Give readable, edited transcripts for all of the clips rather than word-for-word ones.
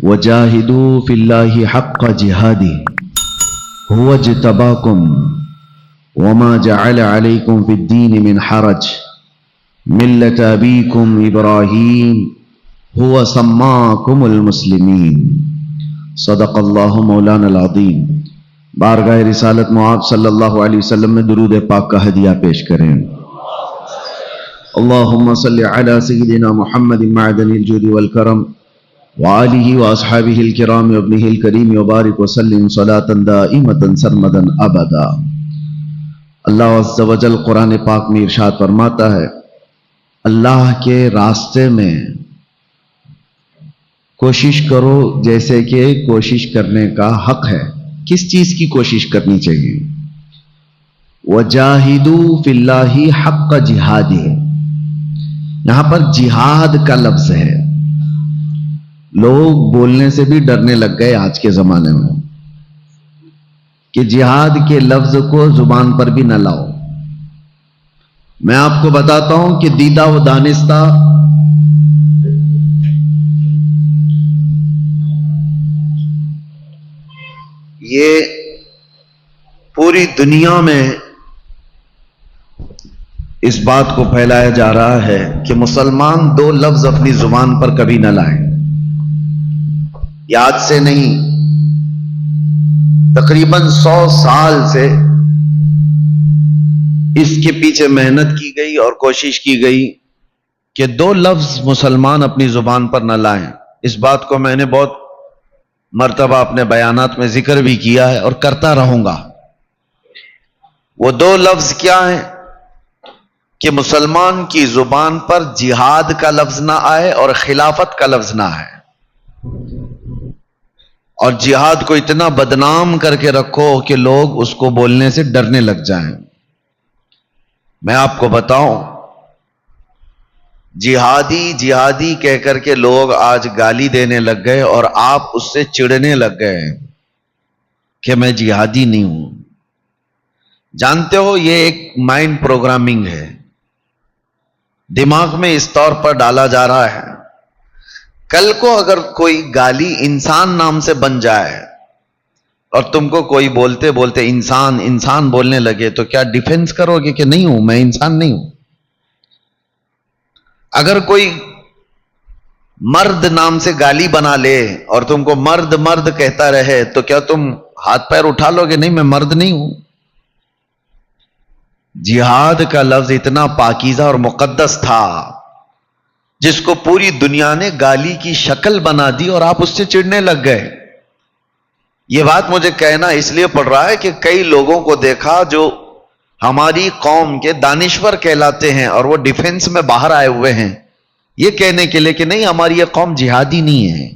وجاہدوا فی اللہ حق جہادہ هو اجتباکم وما جعل علیکم فی الدین من حرج ملت ابیکم ابراہیم هو سماکم المسلمین صدق اللہ مولانا العظیم۔ بارگاہ رسالت معاذ صلی اللہ علیہ وسلم میں درود پاک کا ہدیہ پیش کریں۔ اللہم صلی علی سیدنا محمد معدن الجود والکرم وآلہ واصحابہ الکرام وابنہ الکریم وبارک وسلم صلاۃ دائمۃ سرمدا ابدا۔ اللہ عز و جل قرآن پاک میں ارشاد فرماتا ہے، اللہ کے راستے میں کوشش کرو جیسے کہ کوشش کرنے کا حق ہے۔ کس چیز کی کوشش کرنی چاہیے؟ وجاہدوا فی اللہ حق جہادہ، یہاں پر جہاد کا لفظ ہے۔ لوگ بولنے سے بھی ڈرنے لگ گئے آج کے زمانے میں کہ جہاد کے لفظ کو زبان پر بھی نہ لاؤ۔ میں آپ کو بتاتا ہوں کہ دیدہ و دانستہ یہ پوری دنیا میں اس بات کو پھیلایا جا رہا ہے کہ مسلمان دو لفظ اپنی زبان پر کبھی نہ لائیں۔ یاد سے نہیں، تقریباً 100 سال سے اس کے پیچھے محنت کی گئی اور کوشش کی گئی کہ دو لفظ مسلمان اپنی زبان پر نہ لائیں۔ اس بات کو میں نے بہت مرتبہ اپنے بیانات میں ذکر بھی کیا ہے اور کرتا رہوں گا۔ وہ دو لفظ کیا ہیں کہ مسلمان کی زبان پر جہاد کا لفظ نہ آئے اور خلافت کا لفظ نہ آئے، اور جہاد کو اتنا بدنام کر کے رکھو کہ لوگ اس کو بولنے سے ڈرنے لگ جائیں۔ میں آپ کو بتاؤں، جہادی جہادی کہہ کر کے لوگ آج گالی دینے لگ گئے اور آپ اس سے چڑنے لگ گئے کہ میں جہادی نہیں ہوں۔ جانتے ہو یہ ایک مائنڈ پروگرامنگ ہے، دماغ میں اس طور پر ڈالا جا رہا ہے، کل کو اگر کوئی گالی انسان نام سے بن جائے اور تم کو کوئی بولتے بولتے انسان انسان بولنے لگے تو کیا ڈیفینس کرو گے کہ نہیں ہوں، میں انسان نہیں ہوں؟ اگر کوئی مرد نام سے گالی بنا لے اور تم کو مرد مرد کہتا رہے تو کیا تم ہاتھ پیر اٹھا لو گے نہیں میں مرد نہیں ہوں؟ جہاد کا لفظ اتنا پاکیزہ اور مقدس تھا جس کو پوری دنیا نے گالی کی شکل بنا دی اور آپ اس سے چڑنے لگ گئے۔ یہ بات مجھے کہنا اس لیے پڑ رہا ہے کہ کئی لوگوں کو دیکھا جو ہماری قوم کے دانشور کہلاتے ہیں اور وہ ڈیفنس میں باہر آئے ہوئے ہیں یہ کہنے کے لیے کہ نہیں ہماری یہ قوم جہادی نہیں ہے۔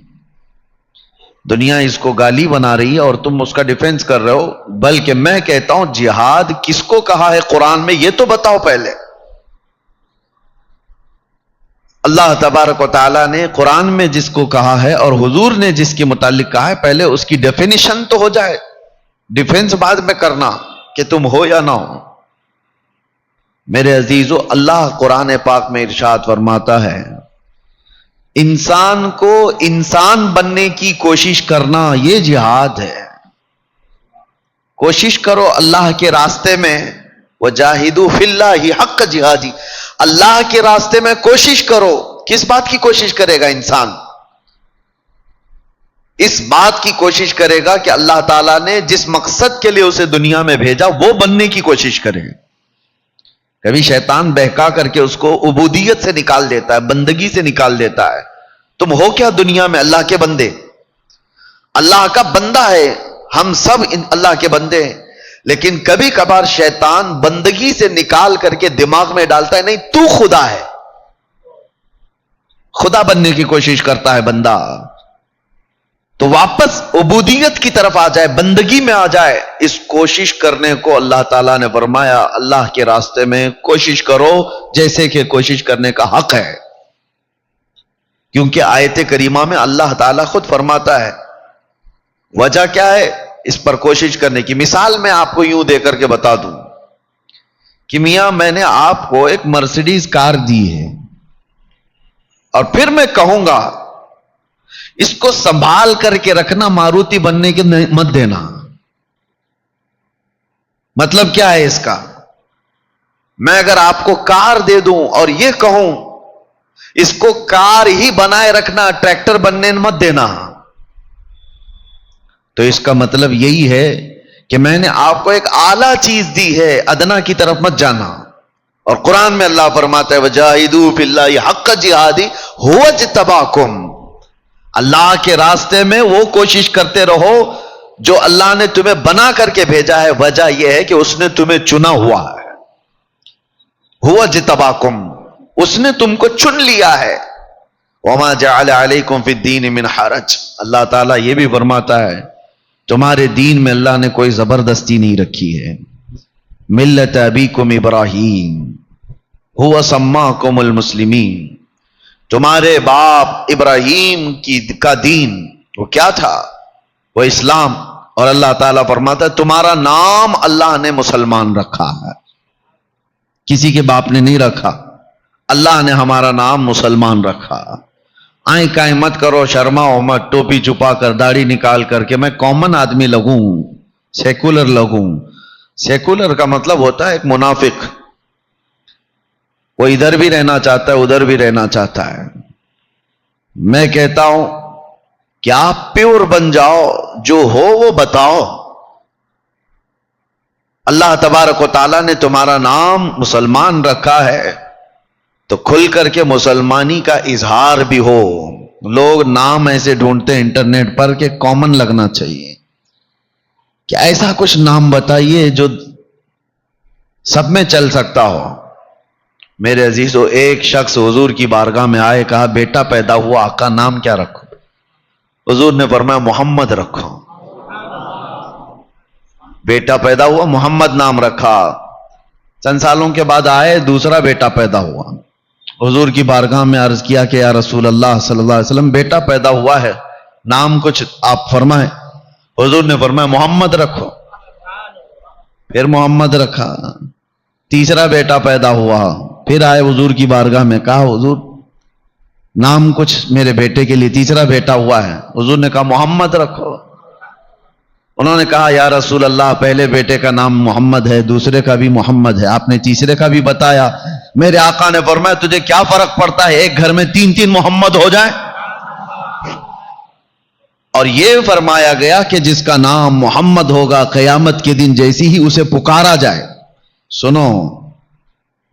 دنیا اس کو گالی بنا رہی ہے اور تم اس کا ڈیفنس کر رہے ہو، بلکہ میں کہتا ہوں جہاد کس کو کہا ہے قرآن میں یہ تو بتاؤ پہلے۔ اللہ تبارک و تعالیٰ نے قرآن میں جس کو کہا ہے اور حضور نے جس کے متعلق کہا ہے پہلے اس کی ڈیفینیشن تو ہو جائے، ڈیفینس بعد میں کرنا کہ تم ہو یا نہ ہو۔ میرے عزیزو، اللہ قرآن پاک میں ارشاد فرماتا ہے انسان کو انسان بننے کی کوشش کرنا یہ جہاد ہے۔ کوشش کرو اللہ کے راستے میں، وجاہدوا فی اللہ حق جہادی، اللہ کے راستے میں کوشش کرو۔ کس بات کی کوشش کرے گا انسان؟ اس بات کی کوشش کرے گا کہ اللہ تعالیٰ نے جس مقصد کے لیے اسے دنیا میں بھیجا وہ بننے کی کوشش کرے۔ کبھی شیطان بہکا کر کے اس کو عبودیت سے نکال دیتا ہے، بندگی سے نکال دیتا ہے۔ تم ہو کیا دنیا میں؟ اللہ کے بندے، اللہ کا بندہ ہے، ہم سب اللہ کے بندے ہیں، لیکن کبھی کبھار شیطان بندگی سے نکال کر کے دماغ میں ڈالتا ہے نہیں تو خدا ہے، خدا بننے کی کوشش کرتا ہے بندہ، تو واپس عبودیت کی طرف آ جائے، بندگی میں آ جائے۔ اس کوشش کرنے کو اللہ تعالیٰ نے فرمایا اللہ کے راستے میں کوشش کرو جیسے کہ کوشش کرنے کا حق ہے، کیونکہ آیت کریمہ میں اللہ تعالیٰ خود فرماتا ہے۔ وجہ کیا ہے اس پر کوشش کرنے کی؟ مثال میں آپ کو یوں دے کر کے بتا دوں کہ میاں میں نے آپ کو ایک مرسیڈیز کار دی ہے اور پھر میں کہوں گا اس کو سنبھال کر کے رکھنا، ماروتی بننے کے مت دینا۔ مطلب کیا ہے اس کا؟ میں اگر آپ کو کار دے دوں اور یہ کہوں اس کو کار ہی بنائے رکھنا، ٹریکٹر بننے مت دینا، تو اس کا مطلب یہی ہے کہ میں نے آپ کو ایک اعلیٰ چیز دی ہے، ادنا کی طرف مت جانا۔ اور قرآن میں اللہ فرماتا ہے وجاہدوا فی اللہ حق جہادی هو اجتباکم، اللہ کے راستے میں وہ کوشش کرتے رہو جو اللہ نے تمہیں بنا کر کے بھیجا ہے۔ وجہ یہ ہے کہ اس نے تمہیں چنا ہوا ہے، هو اجتباکم، اس نے تم کو چن لیا ہے۔ وما جعل علیکم فی الدین من حرج، اللہ تعالیٰ یہ بھی فرماتا ہے تمہارے دین میں اللہ نے کوئی زبردستی نہیں رکھی ہے۔ ملت ابیکم ابراہیم هو سماکم المسلمین، تمہارے باپ ابراہیم کا دین وہ کیا تھا؟ وہ اسلام۔ اور اللہ تعالیٰ فرماتا ہے تمہارا نام اللہ نے مسلمان رکھا ہے، کسی کے باپ نے نہیں رکھا، اللہ نے ہمارا نام مسلمان رکھا۔ آئیں کائیں مت کرو، شرماؤ مت، ٹوپی چھپا کر داڑھی نکال کر کے میں کامن آدمی لگوں، سیکولر لگوں۔ سیکولر کا مطلب ہوتا ہے ایک منافق، وہ ادھر بھی رہنا چاہتا ہے ادھر بھی رہنا چاہتا ہے۔ میں کہتا ہوں کہ آپ پیور بن جاؤ، جو ہو وہ بتاؤ۔ اللہ تبارک و تعالیٰ نے تمہارا نام مسلمان رکھا ہے تو کھل کر کے مسلمانی کا اظہار بھی ہو۔ لوگ نام ایسے ڈھونڈتے ہیں انٹرنیٹ پر کہ کامن لگنا چاہیے، کہ ایسا کچھ نام بتائیے جو سب میں چل سکتا ہو۔ میرے عزیزو، ایک شخص حضور کی بارگاہ میں آئے، کہا بیٹا پیدا ہوا، آقا نام کیا رکھو؟ حضور نے فرمایا محمد رکھو۔ بیٹا پیدا ہوا، محمد نام رکھا۔ چند سالوں کے بعد آئے، دوسرا بیٹا پیدا ہوا، حضور کی بارگاہ میں عرض کیا کہ یا رسول اللہ صلی اللہ علیہ وسلم بیٹا پیدا ہوا ہے، نام کچھ آپ فرمائیں۔ حضور نے فرمایا محمد رکھو، پھر محمد رکھا۔ تیسرا بیٹا پیدا ہوا، پھر آئے حضور کی بارگاہ میں، کہا حضور نام کچھ میرے بیٹے کے لیے، تیسرا بیٹا ہوا ہے۔ حضور نے کہا محمد رکھو۔ انہوں نے کہا یا رسول اللہ پہلے بیٹے کا نام محمد ہے، دوسرے کا بھی محمد ہے، آپ نے تیسرے کا بھی بتایا۔ میرے آقا نے فرمایا تجھے کیا فرق پڑتا ہے، ایک گھر میں تین تین محمد ہو جائیں؟ اور یہ فرمایا گیا کہ جس کا نام محمد ہوگا قیامت کے دن جیسی ہی اسے پکارا جائے، سنو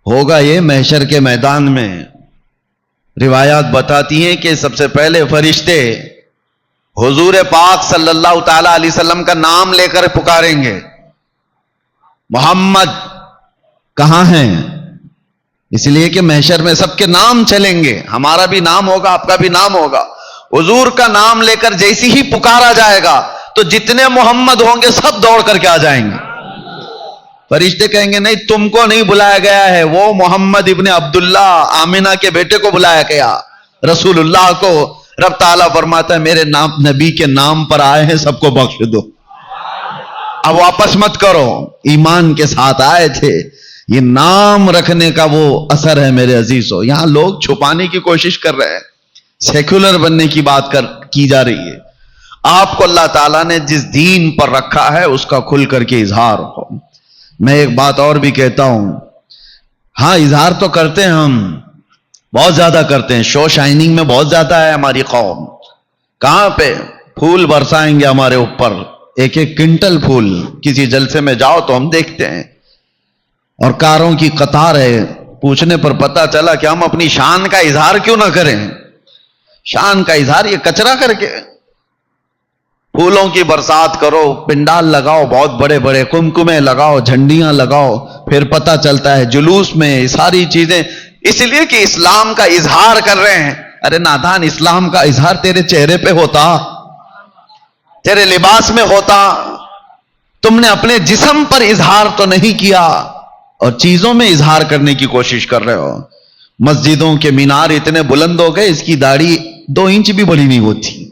ہوگا یہ محشر کے میدان میں۔ روایات بتاتی ہیں کہ سب سے پہلے فرشتے حضور پاک صلی اللہ تعالی علیہ وسلم کا نام لے کر پکاریں گے، محمد کہاں ہیں؟ اس لیے کہ محشر میں سب کے نام چلیں گے، ہمارا بھی نام ہوگا، آپ کا بھی نام ہوگا۔ حضور کا نام لے کر جیسی ہی پکارا جائے گا تو جتنے محمد ہوں گے سب دوڑ کر کے آ جائیں گے۔ فرشتے کہیں گے نہیں تم کو نہیں بلایا گیا ہے، وہ محمد ابن عبداللہ آمینہ کے بیٹے کو بلایا گیا، رسول اللہ کو۔ رب تعالیٰ فرماتا ہے میرے نام نبی کے نام پر آئے ہیں، سب کو بخش دو، اب واپس مت کرو، ایمان کے ساتھ آئے تھے۔ یہ نام رکھنے کا وہ اثر ہے میرے عزیزو۔ یہاں لوگ چھپانے کی کوشش کر رہے ہیں، سیکولر بننے کی بات کی جا رہی ہے۔ آپ کو اللہ تعالیٰ نے جس دین پر رکھا ہے اس کا کھل کر کے اظہار ہو۔ میں ایک بات اور بھی کہتا ہوں، ہاں اظہار تو کرتے ہیں ہم، بہت زیادہ کرتے ہیں، شو شائننگ میں بہت زیادہ ہے ہماری قوم۔ کہاں پہ پھول برسائیں گے ہمارے اوپر، ایک ایک کنٹل پھول، کسی جلسے میں جاؤ تو ہم دیکھتے ہیں، اور کاروں کی قطار ہے۔ پوچھنے پر پتا چلا کہ ہم اپنی شان کا اظہار کیوں نہ کریں؟ شان کا اظہار یہ کچرا کر کے پھولوں کی برسات کرو، پنڈال لگاؤ، بہت بڑے بڑے کمکمے لگاؤ، جھنڈیاں لگاؤ، پھر پتہ چلتا ہے جلوس میں ساری چیزیں، اس لیے کہ اسلام کا اظہار کر رہے ہیں۔ ارے نادان، اسلام کا اظہار تیرے چہرے پہ ہوتا، تیرے لباس میں ہوتا، تم نے اپنے جسم پر اظہار تو نہیں کیا، اور چیزوں میں اظہار کرنے کی کوشش کر رہے ہو۔ مسجدوں کے مینار اتنے بلند ہو گئے، اس کی داڑھی 2 انچ بھی بڑی نہیں ہوتی۔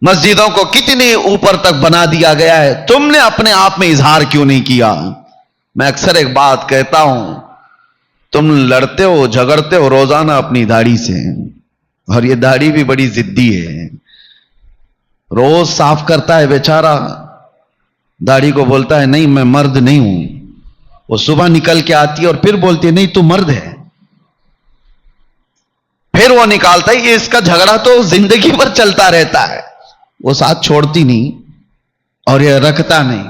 مسجدوں کو کتنی اوپر تک بنا دیا گیا ہے، تم نے اپنے آپ میں اظہار کیوں نہیں کیا؟ میں اکثر ایک بات کہتا ہوں، تم لڑتے ہو جھگڑتے ہو روزانہ اپنی داڑھی سے، اور یہ داڑھی بھی بڑی ضدی ہے، روز صاف کرتا ہے بیچارہ، داڑھی کو بولتا ہے نہیں میں مرد نہیں ہوں، وہ صبح نکل کے آتی ہے اور پھر بولتی ہے نہیں تو مرد ہے، پھر وہ نکالتا ہے، یہ اس کا جھگڑا تو زندگی بھر چلتا رہتا ہے، وہ ساتھ چھوڑتی نہیں اور یہ رکھتا نہیں۔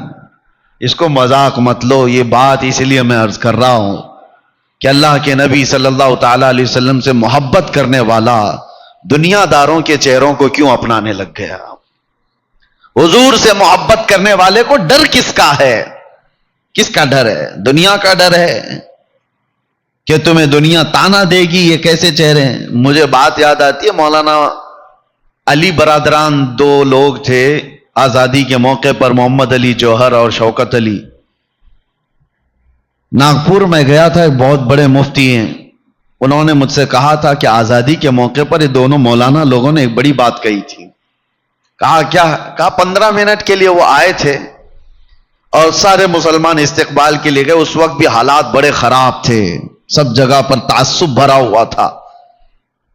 اس کو مذاق مت لو، یہ بات اس لیے میں عرض کر رہا ہوں کہ اللہ کے نبی صلی اللہ تعالی علیہ وسلم سے محبت کرنے والا دنیا داروں کے چہروں کو کیوں اپنانے لگ گیا؟ حضور سے محبت کرنے والے کو ڈر کس کا ہے؟ کس کا ڈر ہے؟ دنیا کا ڈر ہے کہ تمہیں دنیا تانا دے گی، یہ کیسے چہرے ہیں؟ مجھے بات یاد آتی ہے، مولانا علی برادران دو لوگ تھے آزادی کے موقع پر، محمد علی جوہر اور شوکت علی۔ ناگپور میں گیا تھا، ایک بہت بڑے مفتی ہیں، انہوں نے مجھ سے کہا تھا کہ آزادی کے موقع پر یہ دونوں مولانا لوگوں نے ایک بڑی بات کہی تھی۔ کہا کیا؟ کہا 15 منٹ کے لیے وہ آئے تھے اور سارے مسلمان استقبال کے لیے گئے، اس وقت بھی حالات بڑے خراب تھے، سب جگہ پر تعصب بھرا ہوا تھا،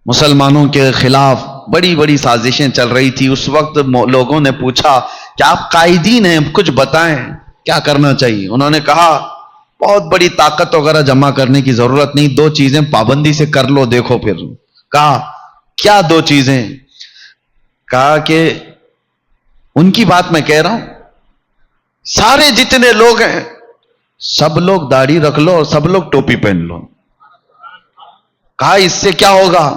مسلمانوں کے خلاف بڑی بڑی سازشیں چل رہی تھی۔ اس وقت لوگوں نے پوچھا کہ آپ قائدین ہیں، کچھ بتائیں کیا کرنا چاہیے؟ انہوں نے کہا بہت بڑی طاقت وغیرہ جمع کرنے کی ضرورت نہیں، 2 چیزیں پابندی سے کر لو، دیکھو پھر۔ کہا کیا 2 چیزیں؟ کہا کہ ان کی بات میں کہہ رہا ہوں، سارے جتنے لوگ ہیں سب لوگ داڑھی رکھ لو اور سب لوگ ٹوپی پہن لو۔ کہا اس سے کیا ہوگا؟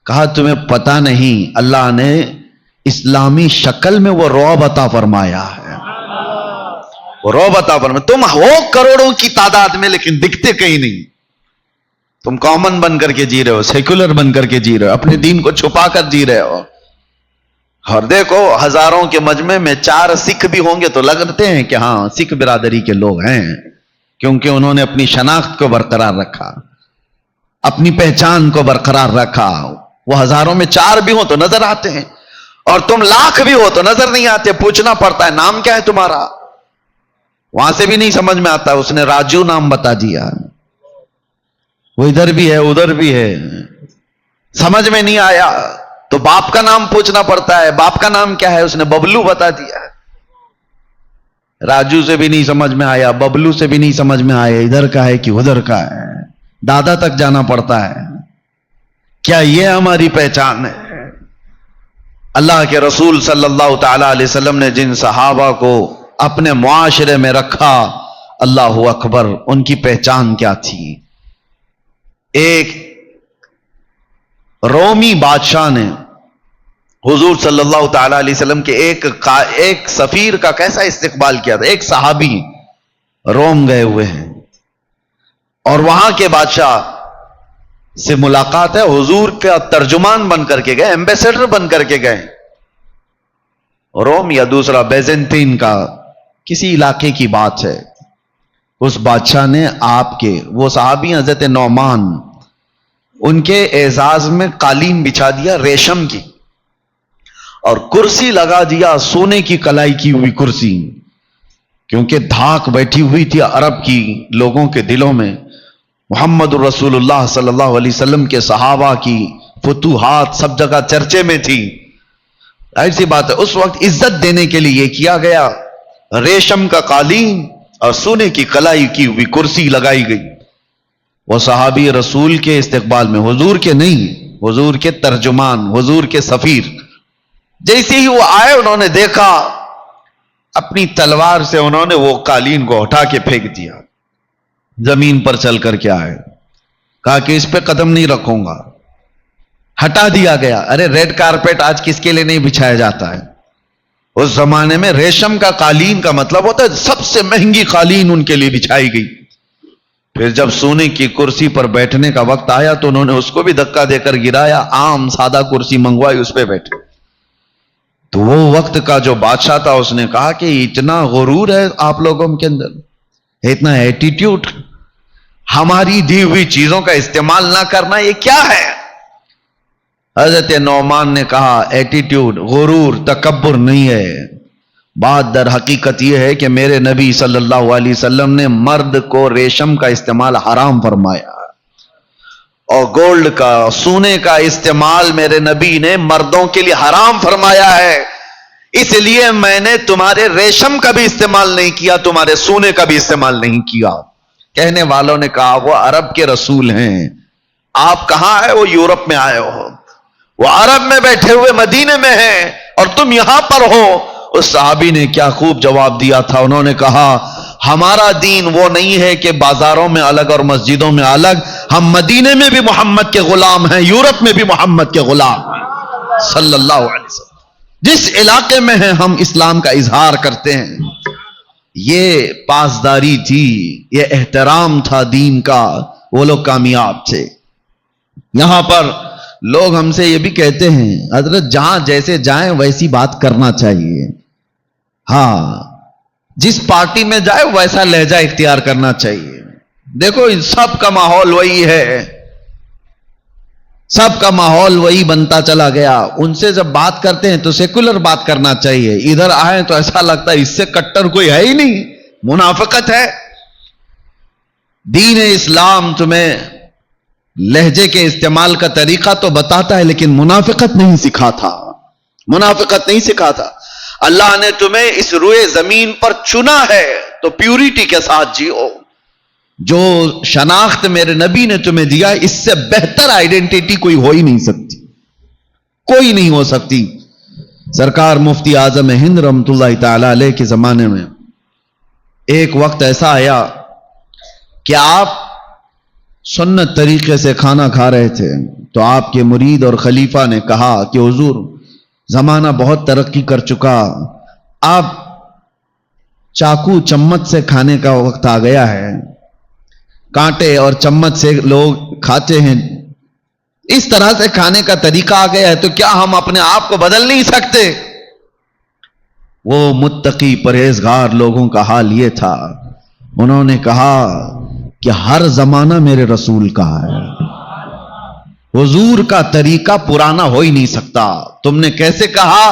کہا تمہیں پتہ نہیں، اللہ نے اسلامی شکل میں وہ رعب عطا فرمایا ہے، وہ رعب عطا فرمایا۔ تم ہو کروڑوں کی تعداد میں لیکن دکھتے کہیں نہیں، تم کامن بن کر کے جی رہے ہو، سیکولر بن کر کے جی رہے ہو، اپنے دین کو چھپا کر جی رہے ہو۔ اور دیکھو ہزاروں کے مجمع میں 4 سکھ بھی ہوں گے تو لگتے ہیں کہ ہاں سکھ برادری کے لوگ ہیں، کیونکہ انہوں نے اپنی شناخت کو برقرار رکھا، اپنی پہچان کو برقرار رکھا۔ وہ ہزاروں میں 4 بھی ہوں تو نظر آتے ہیں، اور تم لاکھ بھی ہو تو نظر نہیں آتے، پوچھنا پڑتا ہے نام کیا ہے تمہارا، وہاں سے بھی نہیں سمجھ میں آتا، اس نے راجو نام بتا دیا، وہ ادھر بھی ہے ادھر بھی ہے، سمجھ میں نہیں آیا تو باپ کا نام پوچھنا پڑتا ہے، باپ کا نام کیا ہے، اس نے ببلو بتا دیا، راجو سے بھی نہیں سمجھ میں آیا، ببلو سے بھی نہیں سمجھ میں آیا، ادھر کا ہے کہ ادھر کا ہے، دادا تک جانا پڑتا ہے۔ کیا یہ ہماری پہچان ہے؟ اللہ کے رسول صلی اللہ تعالی علیہ وسلم نے جن صحابہ کو اپنے معاشرے میں رکھا، اللہ اکبر، ان کی پہچان کیا تھی؟ ایک رومی بادشاہ نے حضور صلی اللہ تعالی علیہ وسلم کے ایک سفیر کا کیسا استقبال کیا تھا۔ ایک صحابی روم گئے ہوئے ہیں اور وہاں کے بادشاہ سے ملاقات ہے، حضور کا ترجمان بن کر کے گئے، ایمبیسیڈر بن کر کے گئے، روم یا دوسرا بیزنطین کا کسی علاقے کی بات ہے۔ اس بادشاہ نے آپ کے، وہ صحابی حضرت نعمان، ان کے اعزاز میں قالین بچھا دیا ریشم کی، اور کرسی لگا دیا سونے کی کلائی کی ہوئی کرسی، کیونکہ دھاک بیٹھی ہوئی تھی عرب کی لوگوں کے دلوں میں، محمد رسول اللہ صلی اللہ علیہ وسلم کے صحابہ کی فتوحات سب جگہ چرچے میں تھی، ایسی بات ہے اس وقت عزت دینے کے لیے یہ کیا گیا، ریشم کا قالین اور سونے کی کلائی کی ہوئی کرسی لگائی گئی۔ وہ صحابی رسول کے استقبال میں، حضور کے نہیں، حضور کے ترجمان، حضور کے سفیر، جیسے ہی وہ آئے انہوں نے دیکھا، اپنی تلوار سے انہوں نے وہ قالین کو اٹھا کے پھینک دیا، زمین پر چل کر کے آئے، کہا کہ اس پہ قدم نہیں رکھوں گا، ہٹا دیا گیا۔ ارے ریڈ کارپیٹ آج کس کے لیے نہیں بچھایا جاتا ہے؟ اس زمانے میں ریشم کا قالین کا مطلب ہوتا ہے سب سے مہنگی قالین ان کے لیے بچھائی گئی۔ پھر جب سونے کی کرسی پر بیٹھنے کا وقت آیا تو انہوں نے اس کو بھی دھکا دے کر گرایا، عام سادہ کرسی منگوائی، اس پہ بیٹھے۔ تو وہ وقت کا جو بادشاہ تھا اس نے کہا کہ اتنا غرور ہے آپ لوگوں کے اندر، اتنا ایٹیٹیوڈ، ہماری دی ہوئی چیزوں کا استعمال نہ کرنا، یہ کیا ہے؟ حضرت نعمان نے کہا ایٹیٹیوڈ، غرور، تکبر نہیں ہے، بات در حقیقت یہ ہے کہ میرے نبی صلی اللہ علیہ وسلم نے مرد کو ریشم کا استعمال حرام فرمایا، اور گولڈ کا سونے کا استعمال میرے نبی نے مردوں کے لیے حرام فرمایا ہے، اس لیے میں نے تمہارے ریشم کا بھی استعمال نہیں کیا، تمہارے سونے کا بھی استعمال نہیں کیا۔ کہنے والوں نے کہا وہ عرب کے رسول ہیں، آپ کہاں ہے؟ وہ یورپ میں آئے ہو، وہ عرب میں بیٹھے ہوئے مدینے میں ہیں اور تم یہاں پر ہو۔ اس صحابی نے کیا خوب جواب دیا تھا، انہوں نے کہا ہمارا دین وہ نہیں ہے کہ بازاروں میں الگ اور مسجدوں میں الگ، ہم مدینے میں بھی محمد کے غلام ہیں، یورپ میں بھی محمد کے غلام ہیں صلی اللہ علیہ وسلم۔ جس علاقے میں ہیں ہم اسلام کا اظہار کرتے ہیں۔ یہ پاسداری تھی، یہ احترام تھا دین کا، وہ لوگ کامیاب تھے۔ یہاں پر لوگ ہم سے یہ بھی کہتے ہیں حضرت جہاں جیسے جائیں ویسی بات کرنا چاہیے، ہاں جس پارٹی میں جائے ویسا لہجہ اختیار کرنا چاہیے۔ دیکھو ان سب کا ماحول وہی ہے، سب کا ماحول وہی بنتا چلا گیا۔ ان سے جب بات کرتے ہیں تو سیکولر بات کرنا چاہیے، ادھر آئیں تو ایسا لگتا ہے اس سے کٹر کوئی ہے ہی نہیں، منافقت ہے۔ دین اسلام تمہیں لہجے کے استعمال کا طریقہ تو بتاتا ہے لیکن منافقت نہیں سکھاتا، منافقت نہیں سکھاتا۔ اللہ نے تمہیں اس روئے زمین پر چنا ہے تو پیوریٹی کے ساتھ جیو۔ جو شناخت میرے نبی نے تمہیں دیا اس سے بہتر آئیڈینٹیٹی کوئی ہو ہی نہیں سکتی، کوئی نہیں ہو سکتی۔ سرکار مفتی اعظم ہند رحمت اللہ تعالی علیہ کے زمانے میں ایک وقت ایسا آیا کہ آپ سنت طریقے سے کھانا کھا رہے تھے تو آپ کے مرید اور خلیفہ نے کہا کہ حضور زمانہ بہت ترقی کر چکا، آپ چاقو چمچ سے کھانے کا وقت آ گیا ہے، کانٹے اور چمچ سے لوگ کھاتے ہیں، اس طرح سے کھانے کا طریقہ آ گیا ہے، تو کیا ہم اپنے آپ کو بدل نہیں سکتے؟ وہ متقی پرہیزگار لوگوں کا حال یہ تھا، انہوں نے کہا کہ ہر زمانہ میرے رسول کا ہے، حضور کا طریقہ پرانا ہو ہی نہیں سکتا۔ تم نے کیسے کہا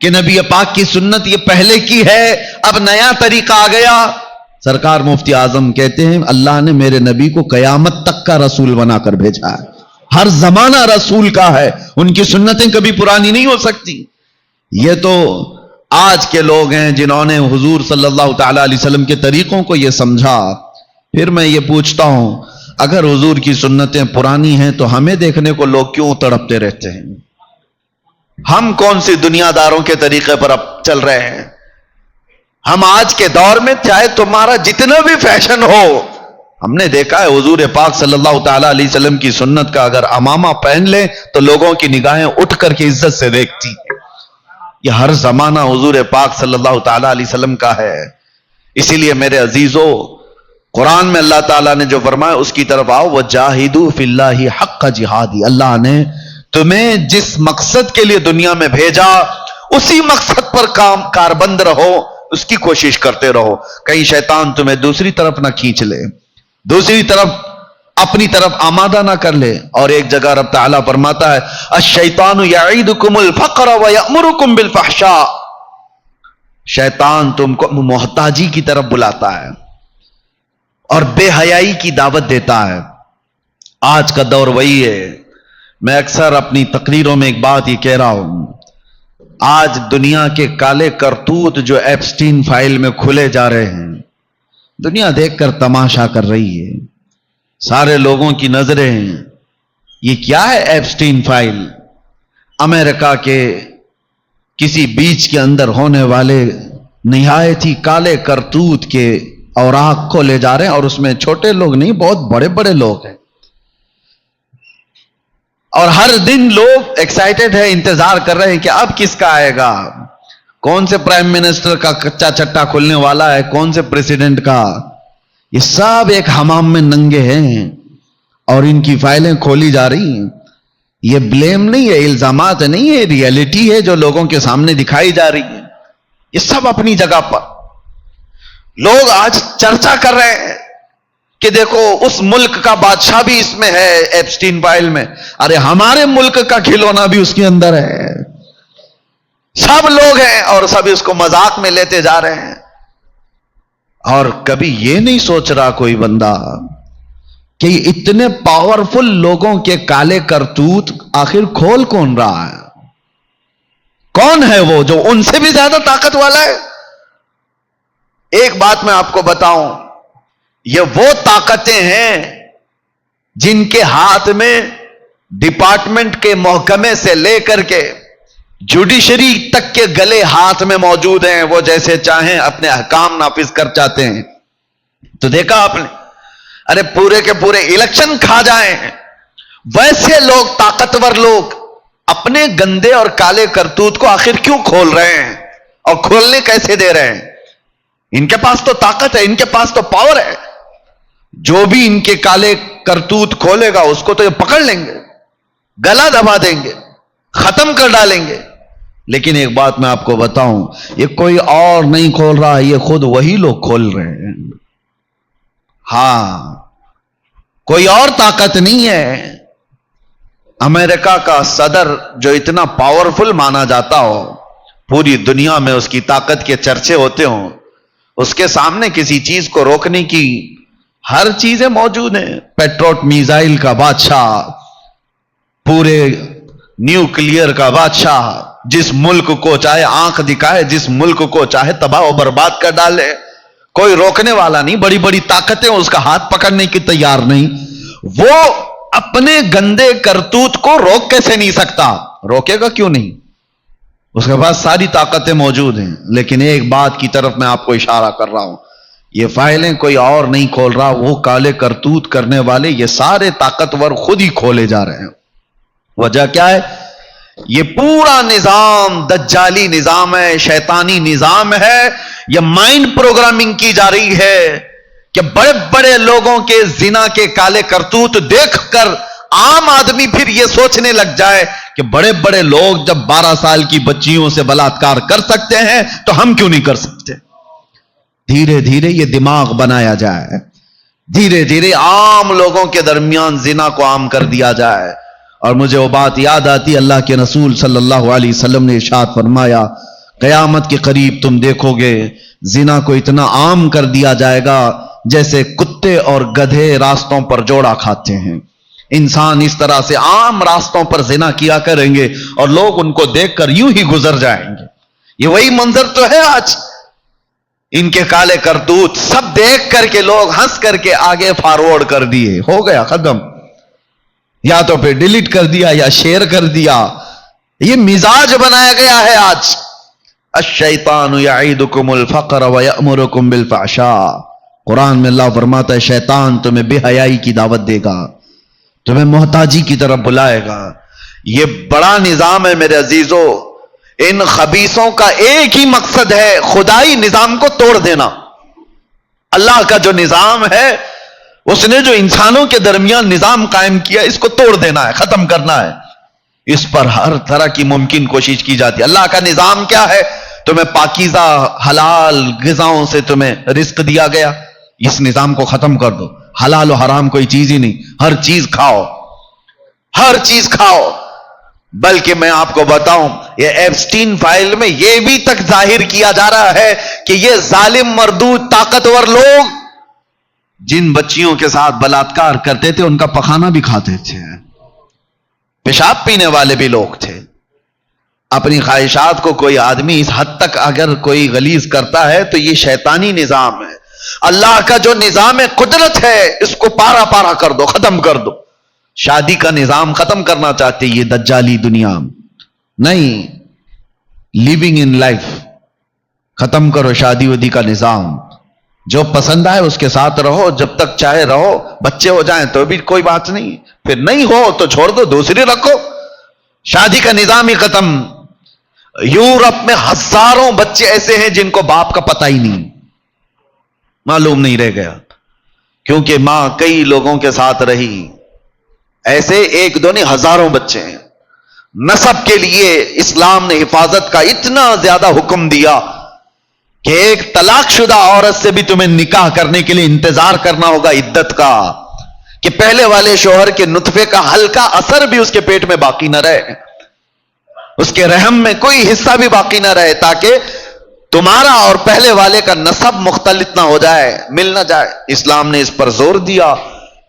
کہ نبی پاک کی سنت یہ پہلے کی ہے اب نیا طریقہ آ گیا؟ سرکار مفتی اعظم کہتے ہیں اللہ نے میرے نبی کو قیامت تک کا رسول بنا کر بھیجا ہے، ہر زمانہ رسول کا ہے، ان کی سنتیں کبھی پرانی نہیں ہو سکتی۔ یہ تو آج کے لوگ ہیں جنہوں نے حضور صلی اللہ تعالی علیہ وسلم کے طریقوں کو یہ سمجھا۔ پھر میں یہ پوچھتا ہوں اگر حضور کی سنتیں پرانی ہیں تو ہمیں دیکھنے کو لوگ کیوں تڑپتے رہتے ہیں؟ ہم کون سی دنیا داروں کے طریقے پر اب چل رہے ہیں؟ ہم آج کے دور میں چاہے تمہارا جتنا بھی فیشن ہو، ہم نے دیکھا ہے حضور پاک صلی اللہ تعالی علیہ وسلم کی سنت کا اگر امامہ پہن لے تو لوگوں کی نگاہیں اٹھ کر کے عزت سے دیکھتی ہیں۔ یہ ہر زمانہ حضور پاک صلی اللہ تعالی علیہ وسلم کا ہے۔ اسی لیے میرے عزیزو، قرآن میں اللہ تعالیٰ نے جو فرمایا اس کی طرف آؤ، وَجَاهِدُوا فِي اللَّهِ حَقَّ جِهَادِ۔ اللہ نے تمہیں جس مقصد کے لیے دنیا میں بھیجا اسی مقصد پر کاربند رہو، اس کی کوشش کرتے رہو، کہیں شیطان تمہیں دوسری طرف نہ کھینچ لے، دوسری طرف اپنی طرف آمادہ نہ کر لے۔ اور ایک جگہ رب تعالیٰ فرماتا ہے الشیطان یعیدکم الفقر ویأمرکم بالفحشاء، شیطان تم کو محتاجی کی طرف بلاتا ہے اور بے حیائی کی دعوت دیتا ہے۔ آج کا دور وہی ہے۔ میں اکثر اپنی تقریروں میں ایک بات یہ کہہ رہا ہوں، آج دنیا کے کالے کرتوت جو ایپسٹین فائل میں کھلے جا رہے ہیں، دنیا دیکھ کر تماشا کر رہی ہے، سارے لوگوں کی نظریں ہیں یہ کیا ہے ایپسٹین فائل؟ امریکہ کے کسی بیچ کے اندر ہونے والے نہایت ہی کالے کرتوت کے اوراق کو لے جا رہے ہیں، اور اس میں چھوٹے لوگ نہیں بہت بڑے بڑے لوگ ہیں، اور ہر دن لوگ ایکسائٹڈ ہے، انتظار کر رہے ہیں کہ اب کس کا آئے گا، کون سے پرائم منسٹر کا کچا چٹا کھلنے والا ہے، کون سے پریزیڈنٹ کا۔ یہ سب ایک حمام میں ننگے ہیں اور ان کی فائلیں کھولی جا رہی ہیں۔ یہ بلیم نہیں ہے، الزامات نہیں ہے، ریئلٹی ہے جو لوگوں کے سامنے دکھائی جا رہی ہے۔ یہ سب اپنی جگہ پر لوگ آج چرچا کر رہے ہیں کہ دیکھو اس ملک کا بادشاہ بھی اس میں ہے ایپسٹین فائل میں، ارے ہمارے ملک کا کھلونا بھی اس کے اندر ہے۔ سب لوگ ہیں اور سب اس کو مذاق میں لیتے جا رہے ہیں، اور کبھی یہ نہیں سوچ رہا کوئی بندہ کہ اتنے پاورفل لوگوں کے کالے کرتوت آخر کھول کون رہا ہے؟ کون ہے وہ جو ان سے بھی زیادہ طاقت والا ہے؟ ایک بات میں آپ کو بتاؤں، یہ وہ طاقتیں ہیں جن کے ہاتھ میں ڈپارٹمنٹ کے محکمے سے لے کر کے جوڈیشری تک کے گلے ہاتھ میں موجود ہیں، وہ جیسے چاہیں اپنے احکام نافذ کر چاہتے ہیں۔ تو دیکھا آپ نے، ارے پورے کے پورے الیکشن کھا جائیں، ویسے لوگ، طاقتور لوگ اپنے گندے اور کالے کرتوت کو آخر کیوں کھول رہے ہیں اور کھولنے کیسے دے رہے ہیں؟ ان کے پاس تو طاقت ہے، ان کے پاس تو پاور ہے، جو بھی ان کے کالے کرتوت کھولے گا اس کو تو یہ پکڑ لیں گے، گلا دبا دیں گے، ختم کر ڈالیں گے۔ لیکن ایک بات میں آپ کو بتاؤں، یہ کوئی اور نہیں کھول رہا، یہ خود وہی لوگ کھول رہے ہیں۔ ہاں، کوئی اور طاقت نہیں ہے۔ امریکہ کا صدر جو اتنا پاورفل مانا جاتا ہو، پوری دنیا میں اس کی طاقت کے چرچے ہوتے ہوں، اس کے سامنے کسی چیز کو روکنے کی ہر چیزیں موجود ہیں۔ پیٹروٹ میزائل کا بادشاہ، پورے نیوکلیئر کا بادشاہ، جس ملک کو چاہے آنکھ دکھائے، جس ملک کو چاہے تباہ و برباد کر ڈالے، کوئی روکنے والا نہیں۔ بڑی بڑی طاقتیں اس کا ہاتھ پکڑنے کی تیار نہیں۔ وہ اپنے گندے کرتوت کو روک کیسے نہیں سکتا؟ روکے گا کیوں نہیں؟ اس کے پاس ساری طاقتیں موجود ہیں۔ لیکن ایک بات کی طرف میں آپ کو اشارہ کر رہا ہوں، یہ فائلیں کوئی اور نہیں کھول رہا، وہ کالے کرتوت کرنے والے یہ سارے طاقتور خود ہی کھولے جا رہے ہیں۔ وجہ کیا ہے؟ یہ پورا نظام دجالی نظام ہے، شیطانی نظام ہے۔ یہ مائنڈ پروگرامنگ کی جا رہی ہے کہ بڑے بڑے لوگوں کے زنا کے کالے کرتوت دیکھ کر عام آدمی پھر یہ سوچنے لگ جائے کہ بڑے بڑے لوگ جب 12 سال کی بچیوں سے بلاತ್کار کر سکتے ہیں تو ہم کیوں نہیں کر سکتے؟ دھیرے دھیرے یہ دماغ بنایا جائے، دھیرے دھیرے عام لوگوں کے درمیان زنا کو عام کر دیا جائے۔ اور مجھے وہ بات یاد آتی، اللہ کے رسول صلی اللہ علیہ وسلم نے ارشاد فرمایا، قیامت کے قریب تم دیکھو گے زنا کو اتنا عام کر دیا جائے گا جیسے کتے اور گدھے راستوں پر جوڑا کھاتے ہیں۔ انسان اس طرح سے عام راستوں پر زنا کیا کریں گے اور لوگ ان کو دیکھ کر یوں ہی گزر جائیں گے۔ یہ وہی منظر تو ہے آج، ان کے کالے کرتوت سب دیکھ کر کے لوگ ہنس کر کے آگے فارورڈ کر دیے، ہو گیا ختم، یا تو پھر ڈیلیٹ کر دیا یا شیئر کر دیا۔ یہ مزاج بنایا گیا ہے آج۔ الشیطان یعیدکم الفقر ویأمرکم بالفحشاء، قرآن میں اللہ فرماتا ہے شیطان تمہیں بے حیائی کی دعوت دے گا، تمہیں محتاجی کی طرف بلائے گا۔ یہ بڑا نظام ہے میرے عزیزو۔ ان خبیثوں کا ایک ہی مقصد ہے، خدائی نظام کو توڑ دینا۔ اللہ کا جو نظام ہے، اس نے جو انسانوں کے درمیان نظام قائم کیا، اس کو توڑ دینا ہے، ختم کرنا ہے۔ اس پر ہر طرح کی ممکن کوشش کی جاتی ہے۔ اللہ کا نظام کیا ہے؟ تمہیں پاکیزہ حلال غذاؤں سے تمہیں رزق دیا گیا، اس نظام کو ختم کر دو۔ حلال و حرام کوئی چیز ہی نہیں، ہر چیز کھاؤ، ہر چیز کھاؤ۔ بلکہ میں آپ کو بتاؤں، یہ ایپسٹین فائل میں یہ بھی تک ظاہر کیا جا رہا ہے کہ یہ ظالم مردود طاقتور لوگ جن بچیوں کے ساتھ بلاತ್کار کرتے تھے ان کا پخانہ بھی کھاتے تھے، پیشاب پینے والے بھی لوگ تھے۔ اپنی خواہشات کو کوئی آدمی اس حد تک اگر کوئی غلیظ کرتا ہے تو یہ شیطانی نظام ہے۔ اللہ کا جو نظام قدرت ہے اس کو پارا پارا کر دو، ختم کر دو۔ شادی کا نظام ختم کرنا چاہتے یہ دجالی دنیا، نہیں، لیونگ ان لائف ختم کرو، شادی ودی کا نظام۔ جو پسند آئے اس کے ساتھ رہو، جب تک چاہے رہو، بچے ہو جائیں تو بھی کوئی بات نہیں، پھر نہیں ہو تو چھوڑ دو، دوسری رکھو۔ شادی کا نظام ہی ختم۔ یورپ میں ہزاروں بچے ایسے ہیں جن کو باپ کا پتہ ہی نہیں، معلوم نہیں رہ گیا، کیونکہ ماں کئی لوگوں کے ساتھ رہی۔ ایسے ایک دو نہیں، ہزاروں بچے ہیں۔ نسب کے لیے اسلام نے حفاظت کا اتنا زیادہ حکم دیا کہ ایک طلاق شدہ عورت سے بھی تمہیں نکاح کرنے کے لیے انتظار کرنا ہوگا عدت کا، کہ پہلے والے شوہر کے نطفے کا ہلکا اثر بھی اس کے پیٹ میں باقی نہ رہے، اس کے رحم میں کوئی حصہ بھی باقی نہ رہے، تاکہ تمہارا اور پہلے والے کا نسب مختلط نہ ہو جائے، مل نہ جائے۔ اسلام نے اس پر زور دیا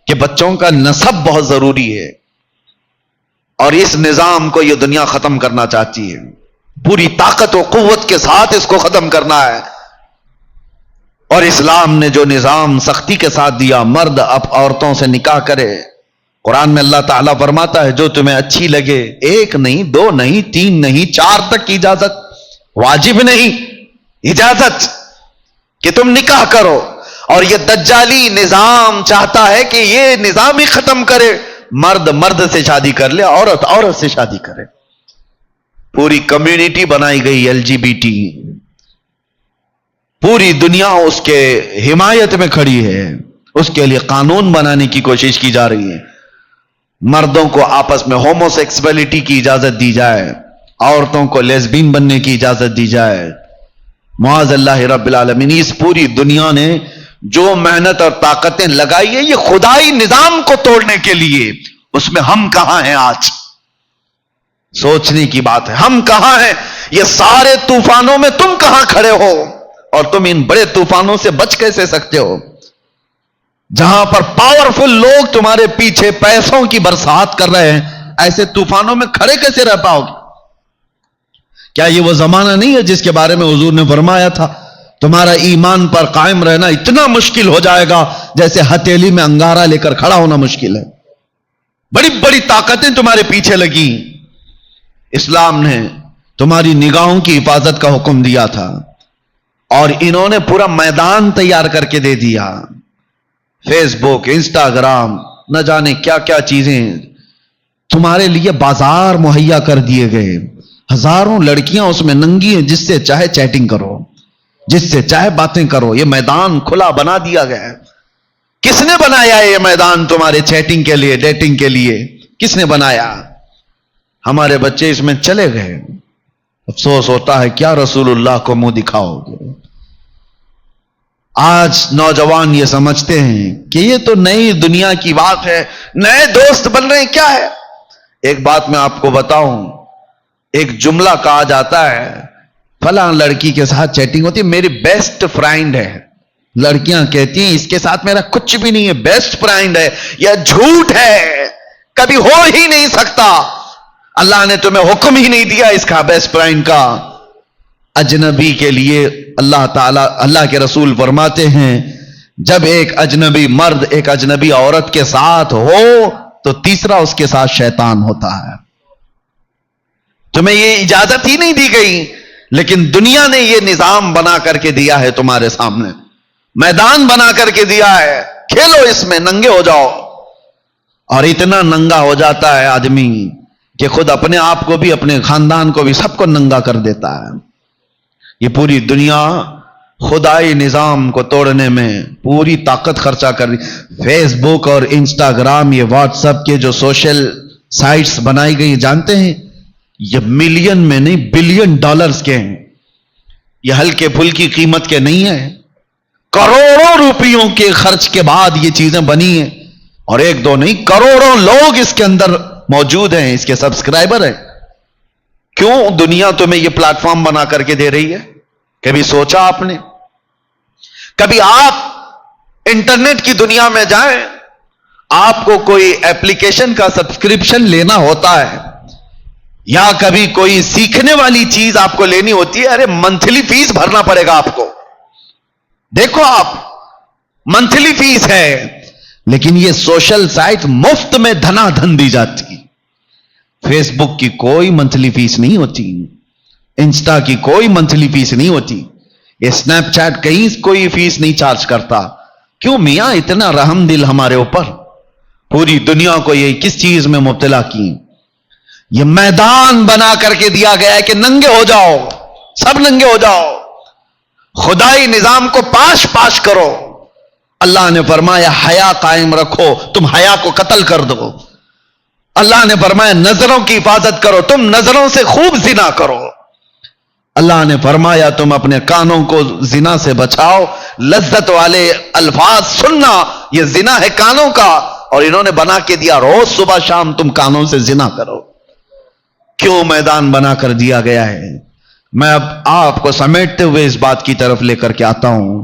کہ بچوں کا نسب بہت ضروری ہے، اور اس نظام کو یہ دنیا ختم کرنا چاہتی ہے، پوری طاقت و قوت کے ساتھ اس کو ختم کرنا ہے۔ اور اسلام نے جو نظام سختی کے ساتھ دیا، مرد اب عورتوں سے نکاح کرے، قرآن میں اللہ تعالیٰ فرماتا ہے جو تمہیں اچھی لگے، 1 نہیں 2 نہیں 3 نہیں 4 تک کی اجازت، واجب نہیں، اجازت کہ تم نکاح کرو۔ اور یہ دجالی نظام چاہتا ہے کہ یہ نظام ہی ختم کرے، مرد مرد سے شادی کر لے، عورت عورت سے شادی کرے۔ پوری کمیونٹی بنائی گئی LGBT، پوری دنیا اس کے حمایت میں کھڑی ہے، اس کے لیے قانون بنانے کی کوشش کی جا رہی ہے۔ مردوں کو آپس میں ہومو سیکسولیٹی کی اجازت دی جائے، عورتوں کو لیزبین بننے کی اجازت دی جائے۔ معاذ اللہ رب العالمین، اس پوری دنیا نے جو محنت اور طاقتیں لگائی ہے یہ خدائی نظام کو توڑنے کے لیے، اس میں ہم کہاں ہیں آج؟ سوچنے کی بات ہے، ہم کہاں ہیں؟ یہ سارے طوفانوں میں تم کہاں کھڑے ہو؟ اور تم ان بڑے طوفانوں سے بچ کیسے سکتے ہو؟ جہاں پر پاورفل لوگ تمہارے پیچھے پیسوں کی برسات کر رہے ہیں، ایسے طوفانوں میں کھڑے کیسے رہ پاؤ گے؟ کیا یہ وہ زمانہ نہیں ہے جس کے بارے میں حضور نے فرمایا تھا تمہارا ایمان پر قائم رہنا اتنا مشکل ہو جائے گا جیسے ہتھیلی میں انگارہ لے کر کھڑا ہونا مشکل ہے؟ بڑی بڑی طاقتیں تمہارے پیچھے لگی، اسلام نے تمہاری نگاہوں کی حفاظت کا حکم دیا تھا، اور انہوں نے پورا میدان تیار کر کے دے دیا۔ فیس بک، انسٹاگرام، نہ جانے کیا کیا چیزیں تمہارے لیے بازار مہیا کر دیے گئے۔ ہزاروں لڑکیاں اس میں ننگی ہیں، جس سے چاہے چیٹنگ کرو، جس سے چاہے باتیں کرو۔ یہ میدان کھلا بنا دیا گیا ہے۔ کس نے بنایا یہ میدان تمہارے چیٹنگ کے لیے، ڈیٹنگ کے لیے؟ کس نے بنایا؟ ہمارے بچے اس میں چلے گئے۔ افسوس ہوتا ہے کیا رسول اللہ کو منہ دکھاؤ گے؟ آج نوجوان یہ سمجھتے ہیں کہ یہ تو نئی دنیا کی بات ہے، نئے دوست بن رہے ہیں، کیا ہے؟ ایک بات میں آپ کو بتاؤں، ایک جملہ کہا جاتا ہے فلاں لڑکی کے ساتھ چیٹنگ ہوتی ہے، میری بیسٹ فرینڈ ہے۔ لڑکیاں کہتی ہیں اس کے ساتھ میرا کچھ بھی نہیں ہے، بیسٹ فرینڈ ہے۔ یہ جھوٹ ہے، کبھی ہو ہی نہیں سکتا۔ اللہ نے تمہیں حکم ہی نہیں دیا اس کا، بیسٹ فرینڈ کا۔ اجنبی کے لیے اللہ تعالی، اللہ کے رسول فرماتے ہیں جب ایک اجنبی مرد ایک اجنبی عورت کے ساتھ ہو تو تیسرا اس کے ساتھ شیطان ہوتا ہے۔ تمہیں یہ اجازت ہی نہیں دی گئی، لیکن دنیا نے یہ نظام بنا کر کے دیا ہے، تمہارے سامنے میدان بنا کر کے دیا ہے، کھیلو اس میں، ننگے ہو جاؤ۔ اور اتنا ننگا ہو جاتا ہے آدمی کہ خود اپنے آپ کو بھی، اپنے خاندان کو بھی، سب کو ننگا کر دیتا ہے۔ یہ پوری دنیا خدائی نظام کو توڑنے میں پوری طاقت خرچہ کر رہی۔ فیس بک اور انسٹاگرام، یہ واٹس ایپ کے جو سوشل سائٹس بنائی گئی، جانتے ہیں یہ ملین میں نہیں بلین ڈالرز کے ہیں۔ یہ ہلکے پھلکی قیمت کے نہیں ہیں، کروڑوں روپیوں کے خرچ کے بعد یہ چیزیں بنی ہیں، اور ایک دو نہیں، کروڑوں لوگ اس کے اندر موجود ہیں، اس کے سبسکرائبر ہیں۔ کیوں دنیا تمہیں یہ پلیٹ فارم بنا کر کے دے رہی ہے؟ کبھی سوچا آپ نے؟ کبھی آپ انٹرنیٹ کی دنیا میں جائیں، آپ کو کوئی ایپلیکیشن کا سبسکرپشن لینا ہوتا ہے، یا کبھی کوئی سیکھنے والی چیز آپ کو لینی ہوتی ہے، ارے منتھلی فیس بھرنا پڑے گا آپ کو۔ دیکھو آپ، منتھلی فیس ہے، لیکن یہ سوشل سائٹ مفت میں دھنا دھن دی جاتی۔ فیس بک کی کوئی منتھلی فیس نہیں ہوتی، انسٹا کی کوئی منتھلی فیس نہیں ہوتی، یہ اسنیپ چیٹ کہیں کوئی فیس نہیں چارج کرتا۔ کیوں میاں اتنا رحم دل ہمارے اوپر؟ پوری دنیا کو یہ کس چیز میں مبتلا کی؟ یہ میدان بنا کر کے دیا گیا ہے کہ ننگے ہو جاؤ، سب ننگے ہو جاؤ، خدائی نظام کو پاش پاش کرو۔ اللہ نے فرمایا حیا قائم رکھو، تم حیا کو قتل کر دو۔ اللہ نے فرمایا نظروں کی حفاظت کرو، تم نظروں سے خوب زنا کرو۔ اللہ نے فرمایا تم اپنے کانوں کو زنا سے بچاؤ، لذت والے الفاظ سننا یہ زنا ہے کانوں کا، اور انہوں نے بنا کے دیا روز صبح شام تم کانوں سے زنا کرو۔ کیوں میدان بنا کر دیا گیا ہے؟ میں اب آپ کو سمیٹتے ہوئے اس بات کی طرف لے کر کے آتا ہوں،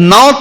9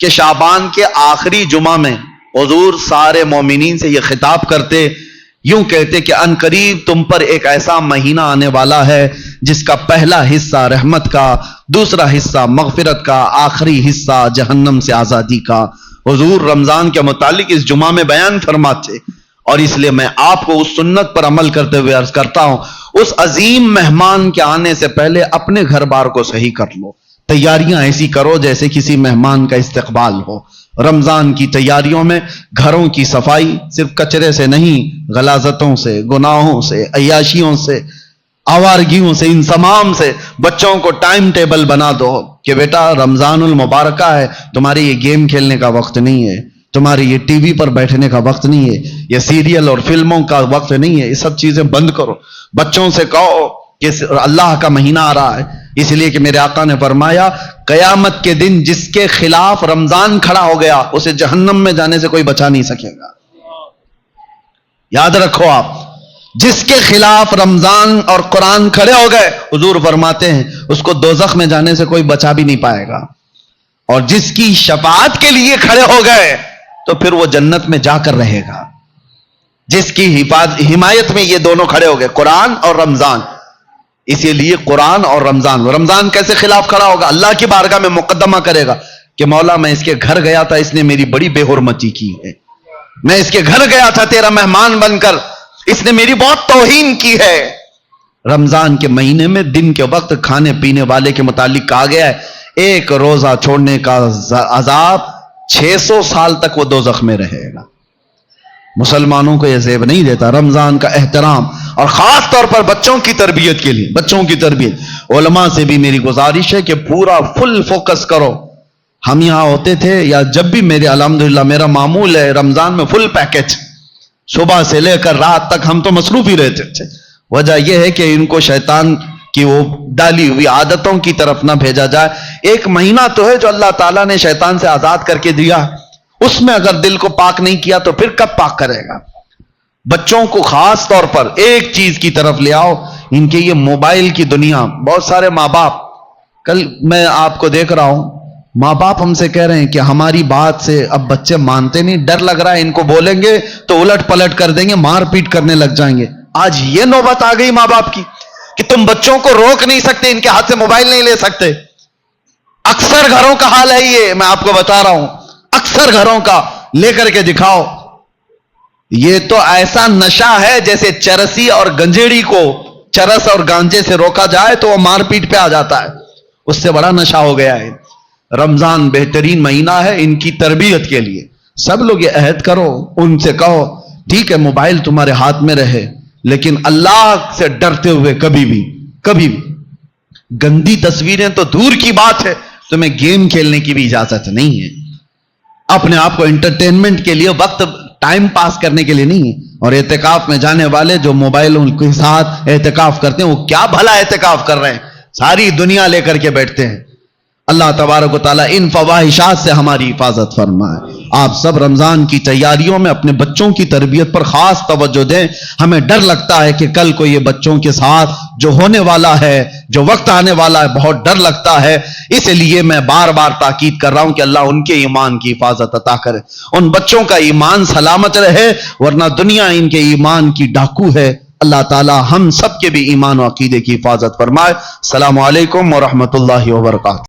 کہ شعبان کے آخری جمعہ میں حضور سارے مومنین سے یہ خطاب کرتے، یوں کہتے کہ ان قریب تم پر ایک ایسا مہینہ آنے والا ہے جس کا پہلا حصہ رحمت کا، دوسرا حصہ مغفرت کا، آخری حصہ جہنم سے آزادی کا۔ حضور رمضان کے متعلق اس جمعہ میں بیان فرماتے، اور اس لیے میں آپ کو اس سنت پر عمل کرتے ہوئے عرض کرتا ہوں، اس عظیم مہمان کے آنے سے پہلے اپنے گھر بار کو صحیح کر لو، تیاریاں ایسی کرو جیسے کسی مہمان کا استقبال ہو۔ رمضان کی تیاریوں میں گھروں کی صفائی صرف کچرے سے نہیں، غلاظتوں سے، گناہوں سے، عیاشیوں سے، آوارگیوں سے، ان تمام سے بچوں کو ٹائم ٹیبل بنا دو کہ بیٹا رمضان المبارکہ ہے، تمہارے یہ گیم کھیلنے کا وقت نہیں ہے، تمہارے یہ ٹی وی پر بیٹھنے کا وقت نہیں ہے، یہ سیریل اور فلموں کا وقت نہیں ہے، یہ سب چیزیں بند کرو۔ بچوں سے کہو کہ اللہ کا مہینہ آ رہا ہے، اس لیے کہ میرے آقا نے فرمایا قیامت کے دن جس کے خلاف رمضان کھڑا ہو گیا اسے جہنم میں جانے سے کوئی بچا نہیں سکے گا۔ یاد رکھو آپ، جس کے خلاف رمضان اور قرآن کھڑے ہو گئے، حضور فرماتے ہیں اس کو دوزخ میں جانے سے کوئی بچا بھی نہیں پائے گا، اور جس کی شفاعت کے لیے کھڑے ہو گئے تو پھر وہ جنت میں جا کر رہے گا۔ جس کی حمایت میں یہ دونوں کھڑے ہو گئے، قرآن اور رمضان، اسی لیے قرآن اور رمضان۔ رمضان کیسے خلاف کھڑا ہوگا؟ اللہ کی بارگاہ میں مقدمہ کرے گا کہ مولا میں اس کے گھر گیا تھا، اس نے میری بڑی بے حرمتی کی ہے، میں اس کے گھر گیا تھا تیرا مہمان بن کر، اس نے میری بہت توہین کی ہے۔ رمضان کے مہینے میں دن کے وقت کھانے پینے والے کے متعلق کہا گیا ہے ایک روزہ چھوڑنے کا عذاب 600 سال تک وہ دوزخ میں رہے گا۔ مسلمانوں کو یہ زیب نہیں دیتا رمضان کا احترام، اور خاص طور پر بچوں کی تربیت کے لیے، بچوں کی تربیت۔ علماء سے بھی میری گزارش ہے کہ پورا فل فوکس کرو۔ ہم یہاں ہوتے تھے یا جب بھی میرے الحمدللہ میرا معمول ہے رمضان میں فل پیکج، صبح سے لے کر رات تک ہم تو مصروف ہی رہتے تھے۔ وجہ یہ ہے کہ ان کو شیطان کی وہ ڈالی ہوئی عادتوں کی طرف نہ بھیجا جائے۔ ایک مہینہ تو ہے جو اللہ تعالیٰ نے شیطان سے آزاد کر کے دیا، اس میں اگر دل کو پاک نہیں کیا تو پھر کب پاک کرے گا؟ بچوں کو خاص طور پر ایک چیز کی طرف لے آؤ، ان کے یہ موبائل کی دنیا۔ بہت سارے ماں باپ، کل میں آپ کو دیکھ رہا ہوں، ماں باپ ہم سے کہہ رہے ہیں کہ ہماری بات سے اب بچے مانتے نہیں، ڈر لگ رہا ہے ان کو بولیں گے تو الٹ پلٹ کر دیں گے، مار پیٹ کرنے لگ جائیں گے۔ آج یہ نوبت آ گئی ماں باپ کی کہ تم بچوں کو روک نہیں سکتے، ان کے ہاتھ سے موبائل نہیں لے سکتے۔ اکثر گھروں کا حال ہے یہ، میں آپ کو بتا رہا ہوں، اکثر گھروں کا۔ لے کر کے دکھاؤ، یہ تو ایسا نشہ ہے جیسے چرسی اور گنجیڑی کو چرس اور گانجے سے روکا جائے تو وہ مار پیٹ پہ آ جاتا ہے، اس سے بڑا نشہ ہو گیا ہے۔ رمضان بہترین مہینہ ہے ان کی تربیت کے لیے۔ سب لوگ یہ عہد کرو، ان سے کہو ٹھیک ہے موبائل تمہارے ہاتھ میں رہے، لیکن اللہ سے ڈرتے ہوئے کبھی بھی گندی تصویریں تو دور کی بات ہے، تمہیں گیم کھیلنے کی بھی اجازت نہیں ہے۔ اپنے آپ کو انٹرٹینمنٹ کے لیے، وقت ٹائم پاس کرنے کے لیے نہیں ہے۔ اور اعتکاف میں جانے والے جو موبائلوں کے ساتھ اعتکاف کرتے ہیں وہ کیا بھلا اعتکاف کر رہے ہیں، ساری دنیا لے کر کے بیٹھتے ہیں۔ اللہ تبارک و تعالیٰ ان فواحشات سے ہماری حفاظت فرمائے۔ آپ سب رمضان کی تیاریوں میں اپنے بچوں کی تربیت پر خاص توجہ دیں۔ ہمیں ڈر لگتا ہے کہ کل کو یہ بچوں کے ساتھ جو ہونے والا ہے، جو وقت آنے والا ہے، بہت ڈر لگتا ہے۔ اس لیے میں بار بار تاکید کر رہا ہوں کہ اللہ ان کے ایمان کی حفاظت عطا کرے، ان بچوں کا ایمان سلامت رہے، ورنہ دنیا ان کے ایمان کی ڈاکو ہے۔ اللہ تعالی ہم سب کے بھی ایمان و عقیدے کی حفاظت فرمائے۔ السلام علیکم ورحمۃ اللہ وبرکاتہ۔